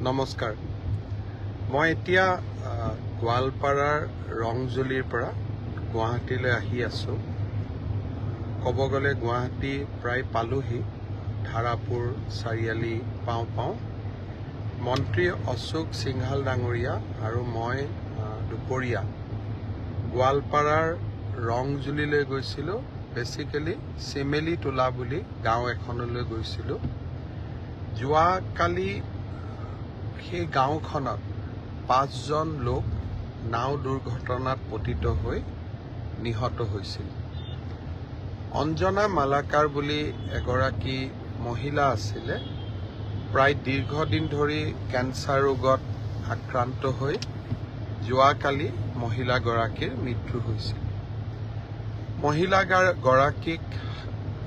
নমস্কাৰ মই এতিয়া গোৱালপাৰাৰ ৰংজুলিৰ পৰা গুৱাহাটীলৈ আহি আছো ক'ব গ'লে গুৱাহাটী প্ৰায় পালোহি ধাৰাপুৰ চাৰিআলি পাওঁ মন্ত্ৰী অশোক সিংহাল ডাঙৰীয়া আৰু মই দুপৰীয়া গোৱালপাৰাৰ ৰংজুলিলৈ গৈছিলোঁ বেসিক্যালি চিমেলি তোলা বুলি গাঁও এখনলৈ গৈছিলোঁ যোৱাকালি সেই গাঁওখনত 5জন লোক নাও দুৰ্ঘটনাত পতিত হৈ নিহত হৈছিল অঞ্জনা মালাকাৰ বুলি এগৰাকী মহিলা আছিলে প্ৰায় দীৰ্ঘদিন ধৰি কেন্সাৰ ৰোগত আক্ৰান্ত হৈ যোৱাকালি মহিলাগৰাকীৰ মৃত্যু হৈছিল মহিলাগৰাকীক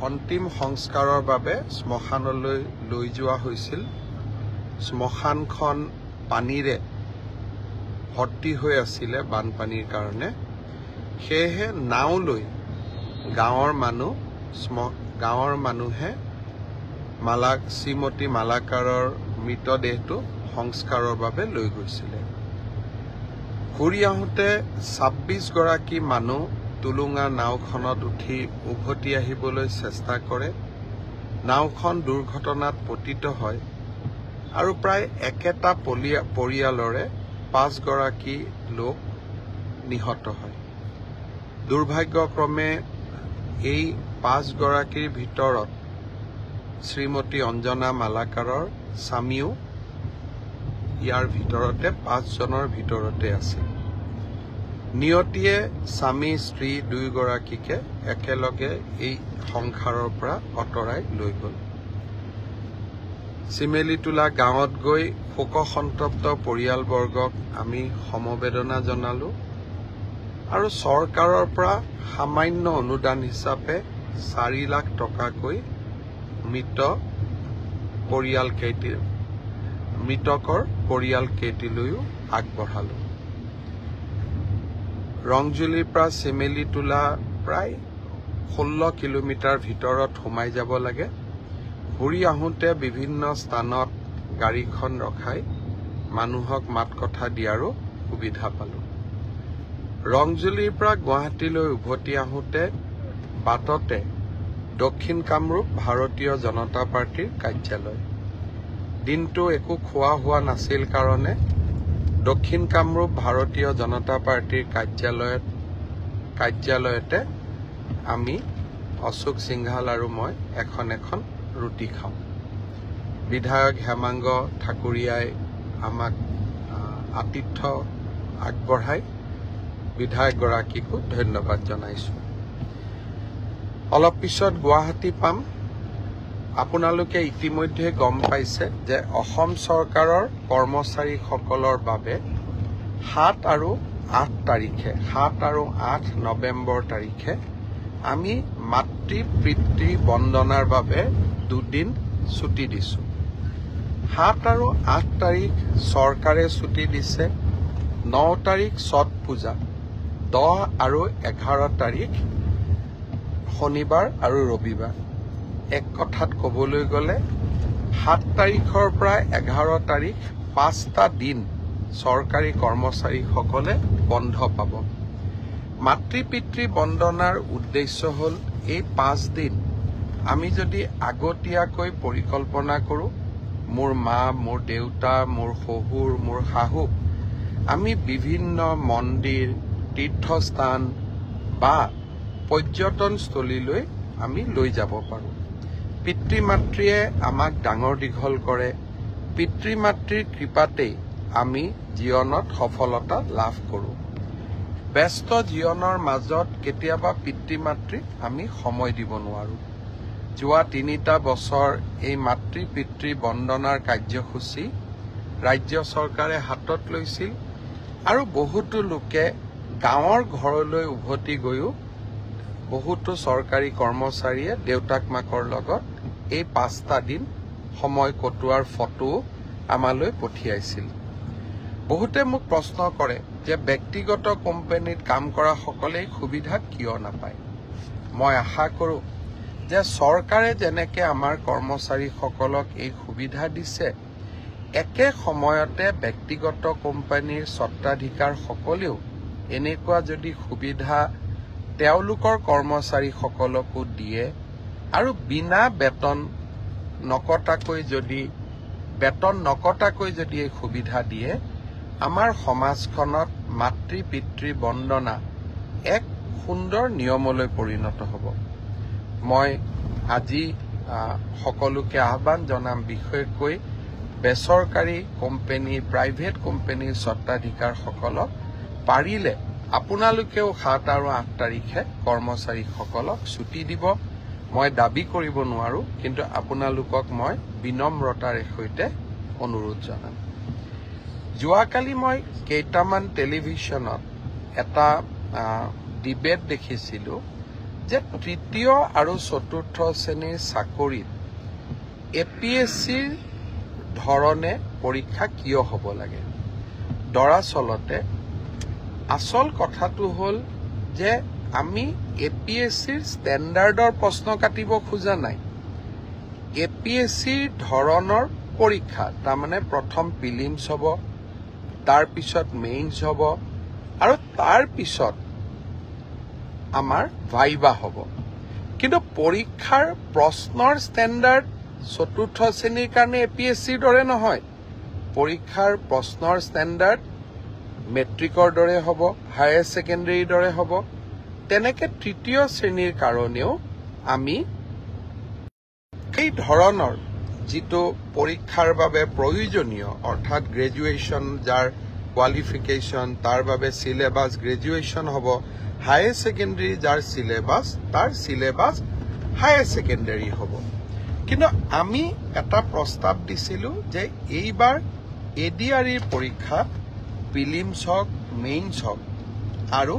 অন্তিম সংস্কাৰৰ বাবে শ্মশানলৈ লৈ যোৱা হৈছিল শ্মশানখন পানীৰে ভৰ্তি হৈ আছিলে বানপানীৰ কাৰণে সেয়েহে নাও লৈ গাঁৱৰ মানুহে শ্ৰীমতী মালাকাৰৰ মৃতদেহটো সংস্কাৰৰ বাবে লৈ গৈছিলে ঘূৰি আহোঁতে 26 গৰাকী মানুহ টুলুঙা নাওখনত উঠি উভতি আহিবলৈ চেষ্টা কৰে নাওখন দুৰ্ঘটনাত পতিত হয় আৰু প্ৰায় একেটা পৰিয়ালৰে 5 গৰাকী লোক নিহত হয় দুৰ্ভাগ্যক্ৰমে এই 5 গৰাকীৰ ভিতৰত শ্ৰীমতী অঞ্জনা মালাকাৰৰ স্বামীও ইয়াৰ ভিতৰতে 5 জনৰ ভিতৰতে আছিল নিয়তিয়ে স্বামী স্ত্ৰী 2 গৰাকীকে একেলগে এই সংসাৰৰ পৰা অতৰাই লৈ গ'ল চিমেলিতোলা গাঁৱত গৈ শোকসন্তপ্ত পৰিয়ালবৰ্গক আমি সমবেদনা জনালো আৰু চৰকাৰৰ পৰা সামান্য অনুদান হিচাপে 4 লাখ টকাকৈ মৃতকৰ পৰিয়ালকেইটিলৈও আগবঢ়ালো ৰংজুলিৰ পৰা চিমেলিতোলা প্ৰায় 16 কিলোমিটাৰ ভিতৰত সোমাই যাব লাগে ঘূৰি আহোঁতে বিভিন্ন স্থানত গাড়ীখন ৰখাই মানুহক মাত কথা দিয়াৰো সুবিধা পালো ৰংজুলিৰ পৰা গুৱাহাটীলৈ উভতি আহোঁতে বাটতে দক্ষিণ কামৰূপ ভাৰতীয় জনতা পাৰ্টিৰ কাৰ্যালয় দিনটো একো খোৱা হোৱা নাছিল কাৰণে দক্ষিণ কামৰূপ ভাৰতীয় জনতা পাৰ্টিৰ কাৰ্যালয়তে আমি অশোক সিংহাল আৰু মই এখন ৰুটি খাওঁ বিধায়ক হেমাংগ ঠাকুৰীয়াই আমাক আতিথ্য আগবঢ়াই বিধায়কগৰাকীকো ধন্যবাদ জনাইছোঁ অলপ পিছত গুৱাহাটী পাম আপোনালোকে ইতিমধ্যে গম পাইছে যে অসম চৰকাৰৰ কৰ্মচাৰীসকলৰ বাবে 7 আৰু 8 নৱেম্বৰ তাৰিখে আমি মাতৃ পিতৃ বন্দনাৰ বাবে 2 দিন ছুটি দিছোঁ 7 আৰু 8 তাৰিখ চৰকাৰে ছুটি দিছে 9 তাৰিখ ছট পূজা 10 আৰু 11 তাৰিখ শনিবাৰ আৰু ৰবিবাৰ এক কথাত ক'বলৈ গ'লে 7 তাৰিখৰ পৰা 11 তাৰিখ 5টা দিন চৰকাৰী কৰ্মচাৰীসকলে বন্ধ পাব মাতৃ পিতৃ বন্দনাৰ উদ্দেশ্য হ'ল এই 5 দিন আমি যদি আগতীয়াকৈ পৰিকল্পনা কৰোঁ মোৰ মা মোৰ দেউতা মোৰ শহুৰ মোৰ শাহুক আমি বিভিন্ন মন্দিৰ তীৰ্থস্থান বা পৰ্যটনস্থলীলৈ আমি লৈ যাব পাৰোঁ পিতৃ মাতৃয়ে আমাক ডাঙৰ দীঘল কৰে পিতৃ মাতৃৰ কৃপাতেই আমি জীৱনত সফলতা লাভ কৰোঁ ব্যস্ত জীৱনৰ মাজত কেতিয়াবা পিতৃ মাতৃক আমি সময় দিব নোৱাৰোঁ যোৱা 3টা বছৰ এই মাতৃ পিতৃ বন্দনাৰ কাৰ্যসূচী ৰাজ্য চৰকাৰে হাতত লৈছিল আৰু বহুতো লোকে গাঁৱৰ ঘৰলৈ উভতি গৈও বহুতো চৰকাৰী কৰ্মচাৰীয়ে দেউতাক মাকৰ লগত এই 5টা দিন সময় কটোৱাৰ ফটো আমালৈ পঠিয়াইছিল বহুতে মোক প্ৰশ্ন কৰে যে ব্যক্তিগত কোম্পানীত কাম কৰা সকলে সুবিধা কিয় নাপায় মই আশা কৰোঁ যে চৰকাৰে যেনেকৈ আমাৰ কৰ্মচাৰীসকলক এই সুবিধা দিছে একে সময়তে ব্যক্তিগত কোম্পানীৰ স্বত্বাধিকাৰ সকলেও এনেকুৱা যদি সুবিধা তেওঁলোকৰ কৰ্মচাৰীসকলকো দিয়ে আৰু বিনা বেতন নকটাকৈ যদি এই সুবিধা দিয়ে আমাৰ সমাজখনত মাতৃ পিতৃ বন্দনা এক সুন্দৰ নিয়মলৈ পৰিণত হ'ব। মই আজি সকলোকে আহ্বান জনাম বিশেষকৈ বেচৰকাৰী কোম্পানী প্ৰাইভেট কোম্পানীৰ স্বত্বাধিকাৰসকলক পাৰিলে আপোনালোকেও 7 আৰু 8 তাৰিখে কৰ্মচাৰীসকলক ছুটি দিব। মই দাবী কৰিব নোৱাৰো, কিন্তু আপোনালোকক মই বিনম্ৰতাৰ সৈতে অনুৰোধ জনাম। যোৱাকালি মই কেইটামান টেলিভিছনত এটা ডিবেট দেখিছিলোঁ যে তৃতীয় আৰু চতুৰ্থ শ্ৰেণীৰ চাকৰিত APSCৰ ধৰণে পৰীক্ষা কিয় হ'ব লাগে। দৰাচলতে আসল কথাটো হ'ল যে আমি APSCৰ ষ্টেণ্ডাৰ্ডৰ প্ৰশ্ন কাটিব খোজা নাই। APSCৰ ধৰণৰ পৰীক্ষা তাৰমানে প্ৰথম প্ৰিলিমছ হ'ব, তাৰ পিছত মেইনছ হ'ব আৰু তাৰ পিছত আমাৰ ভাইবা হ'ব। কিন্তু পৰীক্ষাৰ প্ৰশ্নৰ ষ্টেণ্ডাৰ্ড চতুৰ্থ শ্ৰেণীৰ কাৰণে APSCৰ দৰে নহয়। পৰীক্ষাৰ প্ৰশ্নৰ ষ্টেণ্ডাৰ্ড মেট্ৰিকৰ দৰে হ'ব, হায়াৰ ছেকেণ্ডেৰীৰ দৰে হ'ব। তেনেকে তৃতীয় শ্ৰেণীৰ কাৰণেও আমি এই ধৰণৰ যিটো পৰীক্ষাৰ বাবে প্ৰয়োজনীয় অৰ্থাৎ গ্ৰেজুৱেশ্যন যাৰ কোৱালিফিকেশ্যন তাৰ বাবে সিলেবাছ গ্ৰেজুৱেশ্যন হ'ব, হায়াৰ ছেকেণ্ডেৰী যাৰ সিলেবাছ তাৰ সিলেবাছ হায়াৰ ছেকেণ্ডেৰী হ'ব। কিন্তু আমি এটা প্ৰস্তাৱ দিছিলোঁ যে এইবাৰ ADREৰ পৰীক্ষা প্ৰিলিমছ হওক, মেইনছ হওক আৰু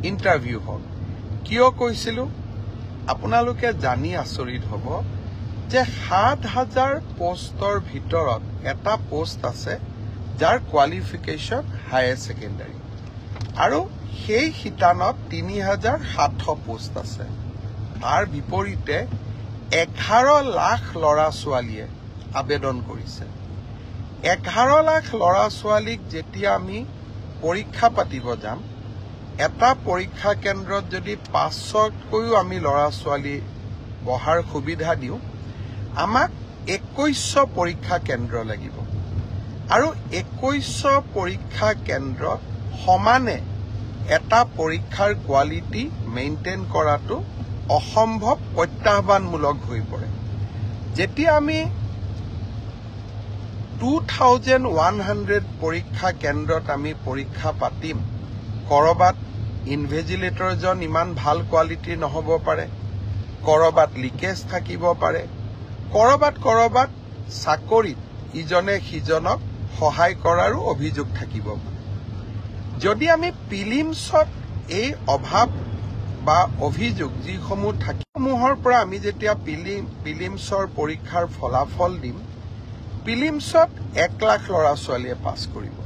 ইণ্টাৰভিউ হওক। কিয় কৈছিলোঁ আপোনালোকে জানি আচৰিত হ'ব যে 7,000 পোষ্টৰ ভিতৰত এটা পোষ্ট আছে যাৰ কোৱালিফিকেশ্যন হায়াৰ ছেকেণ্ডাৰী আৰু সেই শিতানত 3,700 পোষ্ট আছে। তাৰ বিপৰীতে 11 লাখ ল'ৰা ছোৱালীয়ে আবেদন কৰিছে। 11 লাখ ল'ৰা ছোৱালীক যেতিয়া আমি পৰীক্ষা পাতিব যাম, এটা পৰীক্ষা কেন্দ্ৰত যদি 500তকৈও আমি ল'ৰা ছোৱালী বহাৰ সুবিধা দিওঁ, আমাক 2100 পৰীক্ষা কেন্দ্ৰ লাগিব আৰু 2100 পৰীক্ষা কেন্দ্ৰত সমানে এটা পৰীক্ষাৰ কোৱালিটি মেইনটেইন কৰাটো অসম্ভৱ প্ৰত্যাহ্বানমূলক হৈ পৰে। যেতিয়া আমি 2100 পৰীক্ষা কেন্দ্ৰত আমি পৰীক্ষা পাতিম, কৰবাত ইনভিজিলেটৰজন ইমান ভাল কোৱালিটিৰ নহ'ব পাৰে, কৰবাত লিকেজ থাকিব পাৰে, কৰবাত চাকৰিত ইজনে সিজনক সহায় কৰাৰো অভিযোগ থাকিব পাৰে। যদি আমি প্ৰিলিমছত এই অভাৱ বা অভিযোগ যিসমূহ থাকিসমূহৰ পৰা আমি যেতিয়া প্ৰিলিমছৰ পৰীক্ষাৰ ফলাফল দিম, প্ৰিলিমছত 1 লাখ ল'ৰা ছোৱালীয়ে পাছ কৰিব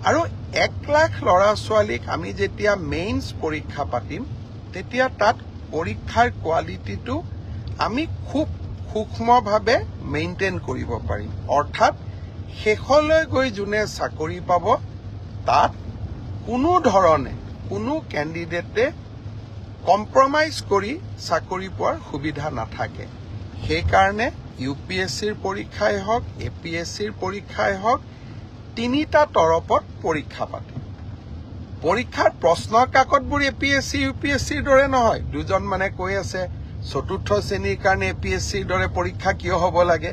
আৰু 1 লাখ ল'ৰা ছোৱালীক আমি যেতিয়া মেইনছ পৰীক্ষা পাতিম, তেতিয়া তাত পৰীক্ষাৰ কোৱালিটিটো আমি খুব সূক্ষ্মভাৱে মেইনটেইন কৰিব পাৰিম। অৰ্থাৎ শেষলৈ গৈ যোনে চাকৰি পাব, তাত কোনো ধৰণে কোনো কেণ্ডিডেটে কম্প্ৰমাইজ কৰি চাকৰি পোৱাৰ সুবিধা নাথাকে। সেইকাৰণে UPSCৰ পৰীক্ষাই হওক, APSCৰ পৰীক্ষাই হওক, 3টা তৰপত পৰীক্ষা পাতে। পৰীক্ষাৰ প্ৰশ্ন কাকতবোৰ APSC UPSCৰ দৰে নহয়। দুজন মানে কৈ আছে চতুৰ্থ শ্ৰেণীৰ কাৰণে APSCৰ দৰে পৰীক্ষা কিয় হ'ব লাগে।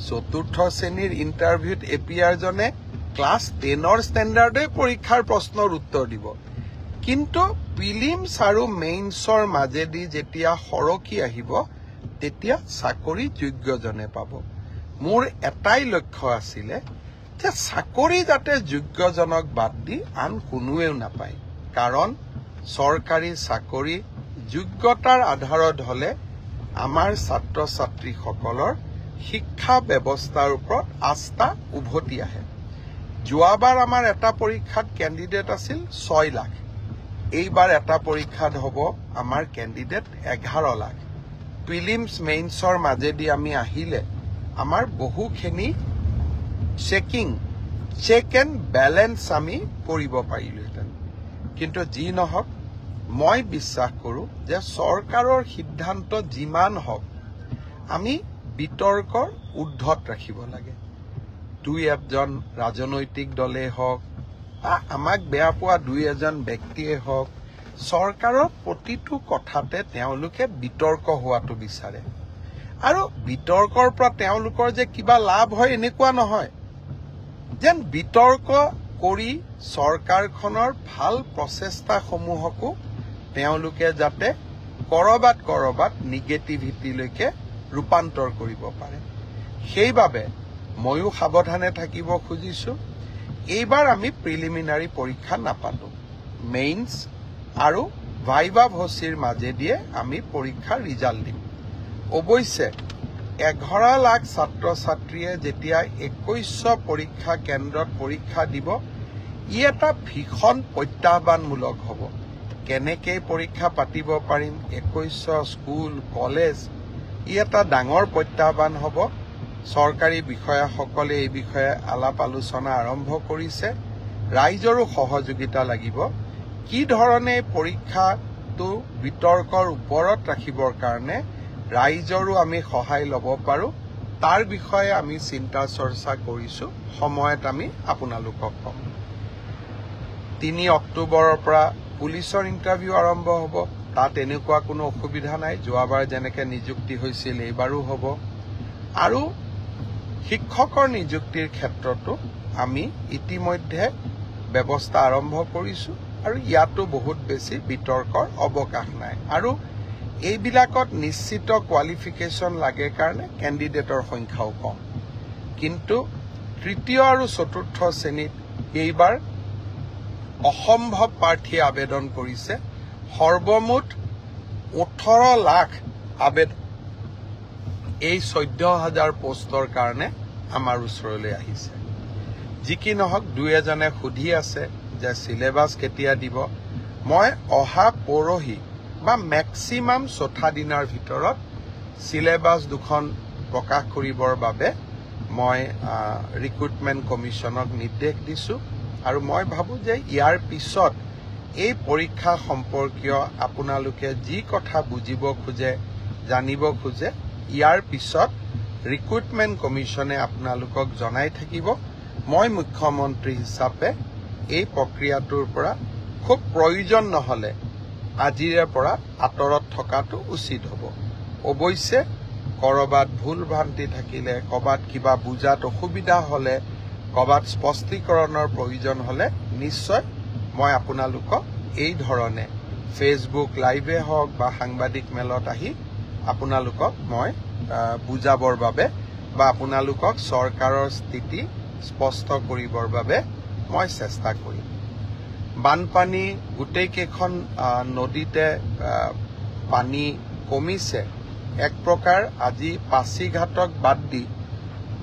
চতুৰ্থ শ্ৰেণীৰ ইণ্টাৰভিউত APR জনে ক্লাছ 10ৰ ষ্টেণ্ডাৰ্ডে পৰীক্ষাৰ প্ৰশ্নৰ উত্তৰ দিব, কিন্তু প্ৰিলিমছ আৰু মেইনছৰ মাজেদি যেতিয়া সৰকি আহিব, তেতিয়া চাকৰি যোগ্যজনে পাব। মোৰ এটাই লক্ষ্য আছিলে যে চাকৰি যাতে যোগ্যজনক বাদ দি আন কোনোৱেও নাপায়, কাৰণ চৰকাৰী চাকৰি যোগ্যতাৰ আধাৰত হলে আমাৰ ছাত্ৰ ছাত্ৰীসকলৰ শিক্ষা ব্যৱস্থাৰ ওপৰত আস্থা উভতি আহে। যোৱাবাৰ আমাৰ এটা পৰীক্ষাত কেণ্ডিডেট আছিল 6 লাখ, এইবাৰ এটা পৰীক্ষাত হ'ব আমাৰ কেণ্ডিডেট 11 লাখ। প্ৰিলিমছ মেইনছৰ মাজেদি আমি আহিলে আমাৰ বহুখিনি চেক এণ্ড বেলেঞ্চ আমি কৰিব পাৰিলোহেঁতেন। কিন্তু যি নহওক, মই বিশ্বাস কৰোঁ যে চৰকাৰৰ সিদ্ধান্ত যিমান হওক আমি বিতৰ্কৰ ঊৰ্ধত ৰাখিব লাগে। দুই এজন ৰাজনৈতিক দলেই হওক বা আমাক বেয়া পোৱা দুই এজন ব্যক্তিয়ে হওক, চৰকাৰৰ প্ৰতিটো কথাতে তেওঁলোকে বিতৰ্ক হোৱাটো বিচাৰে। আৰু বিতৰ্কৰ পৰা তেওঁলোকৰ যে কিবা লাভ হয় এনেকুৱা নহয়, যেন বিতৰ্ক কৰি চৰকাৰখনৰ ভাল প্ৰচেষ্টাসমূহকো তেওঁলোকে যাতে কৰবাত নিগেটিভিটিলৈকে ৰূপান্তৰ কৰিব পাৰে। সেইবাবে ময়ো সাৱধানে থাকিব খুজিছোঁ। এইবাৰ আমি প্ৰিলিমিনাৰী পৰীক্ষা নাপাতোঁ, মেইনছ আৰু ভাইভা ভচিৰ মাজেদিয়ে আমি পৰীক্ষাৰ ৰিজাল্ট দিম। অৱশ্যে 11 লাখ ছাত্ৰ ছাত্ৰীয়ে যেতিয়া 2100 পৰীক্ষা কেন্দ্ৰত পৰীক্ষা দিব, ই এটা ভীষণ প্ৰত্যাহ্বানমূলক হ'ব। কেনেকৈ পৰীক্ষা পাতিব পাৰিম, 2100 স্কুল কলেজ, ই এটা ডাঙৰ প্ৰত্যাহ্বান হ'ব। চৰকাৰী বিষয়াসকলে এই বিষয়ে আলাপ আলোচনা আৰম্ভ কৰিছে। ৰাইজৰো সহযোগিতা লাগিব। কি ধৰণে পৰীক্ষাটো বিতৰ্কৰ ওপৰত ৰাখিবৰ কাৰণে ৰাইজৰো আমি সহায় ল'ব পাৰোঁ, তাৰ বিষয়ে আমি চিন্তা চৰ্চা কৰিছোঁ। সময়ত আমি আপোনালোকক ক'ম। 3 অক্টোবৰৰ পৰা পুলিচৰ ইণ্টাৰভিউ আৰম্ভ হ'ব। তাত এনেকুৱা কোনো অসুবিধা নাই, যোৱাবাৰ যেনেকৈ নিযুক্তি হৈছিল এইবাৰো হ'ব। আৰু শিক্ষকৰ নিযুক্তিৰ ক্ষেত্ৰতো আমি ইতিমধ্যে ব্যৱস্থা আৰম্ভ কৰিছোঁ আৰু ইয়াতো বহুত বেছি বিতৰ্কৰ অৱকাশ নাই। আৰু এইবিলাকত নিশ্চিত কোৱালিফিকেশ্যন লাগে কাৰণে কেণ্ডিডেটৰ সংখ্যাও কম। কিন্তু তৃতীয় আৰু চতুৰ্থ শ্ৰেণীত এইবাৰ অসম্ভৱ প্ৰাৰ্থীয়ে আবেদন কৰিছে। সৰ্বমুঠ 18 লাখ আবেদন এই 14,000 পোষ্টৰ কাৰণে আমাৰ ওচৰলৈ আহিছে। যি কি নহওক, দুই এজনে সুধি আছে যে চিলেবাছ কেতিয়া দিব। মই অহা পৰহি বা মেক্সিমাম 4 দিনৰ ভিতৰত চিলেবাছ দুখন প্ৰকাশ কৰিবৰ বাবে মই ৰিক্ৰুটমেণ্ট কমিশ্যনক নিৰ্দেশ দিছোঁ। আৰু মই ভাবোঁ যে ইয়াৰ পিছত এই পৰীক্ষা সম্পৰ্কীয় আপোনালোকে যি কথা বুজিব খোজে, জানিব খোজে, ইয়াৰ পিছত ৰিক্ৰুটমেণ্ট কমিশ্যনে আপোনালোকক জনাই থাকিব। মই মুখ্যমন্ত্ৰী হিচাপে এই প্ৰক্ৰিয়াটোৰ পৰা খুব প্ৰয়োজন নহ'লে আজিৰে পৰা আঁতৰত থকাটো উচিত হ'ব। অৱশ্যে ক'ৰবাত ভুল ভ্ৰান্তি থাকিলে, ক'ৰবাত কিবা বুজাত অসুবিধা হ'লে, ক'ৰবাত স্পষ্টীকৰণৰ প্ৰয়োজন হ'লে নিশ্চয় মই আপোনালোকক এই ধৰণে ফেচবুক লাইভে হওক বা সাংবাদিক মেলত আহি আপোনালোকক মই বুজাবৰ বাবে বা আপোনালোকক চৰকাৰৰ স্থিতি স্পষ্ট কৰিবৰ বাবে মই চেষ্টা কৰিম। বানপানী গোটেইকেইখন নদীতে পানী কমিছে। এক প্ৰকাৰ আজি পাছিঘাটক বাদ দি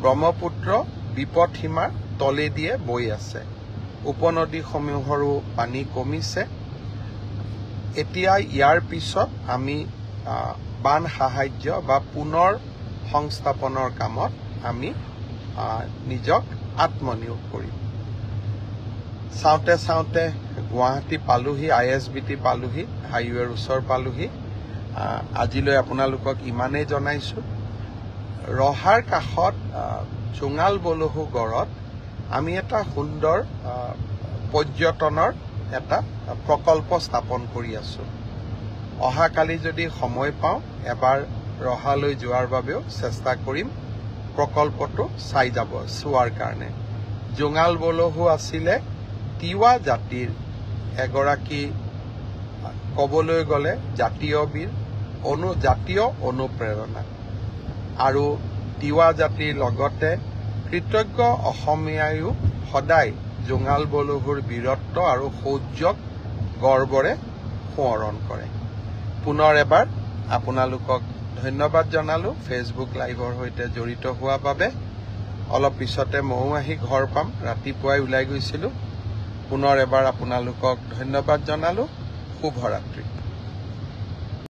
ব্ৰহ্মপুত্ৰ বিপদসীমাৰ তলেদিয়ে বৈ আছে। উপনদীসমূহৰো পানী কমিছে। এতিয়া ইয়াৰ পিছত আমি বান সাহায্য বা পুনৰ সংস্থাপনৰ কামত আমি নিজক আত্মনিয়োগ কৰিম। চাওঁতে চাওঁতে গুৱাহাটী পালোহি, ISBT পালোহি, হাইৱেৰ ওচৰ পালোহি। আজিলৈ আপোনালোকক ইমানেই জনাইছোঁ। ৰহাৰ কাষত জোঙাল বলহু গড়ত আমি এটা সুন্দৰ পৰ্যটনৰ এটা প্ৰকল্প স্থাপন কৰি আছোঁ। অহাকালি যদি সময় পাওঁ এবাৰ ৰহালৈ যোৱাৰ বাবেও চেষ্টা কৰিম, প্ৰকল্পটো চোৱাৰ কাৰণে। জোঙাল বলহু আছিলে তিৱা জাতিৰ এগৰাকী, ক'বলৈ গ'লে জাতীয় বীৰ, জাতীয় অনুপ্ৰেৰণা। আৰু তিৱা জাতিৰ লগতে কৃতজ্ঞ অসমীয়ায়ো সদায় জোঙাল বলহুৰ বীৰত্ব আৰু শৌৰ্যক গৰ্বৰে সোঁৱৰণ কৰে। পুনৰ এবাৰ আপোনালোকক ধন্যবাদ জনালোঁ ফেচবুক লাইভৰ সৈতে জড়িত হোৱাৰ বাবে। অলপ পিছতে ময়ো আহি ঘৰ পাম, ৰাতিপুৱাই ওলাই গৈছিলোঁ। পুনৰ এবাৰ আপোনালোকক ধন্যবাদ জনালোঁ। শুভৰাত্ৰি।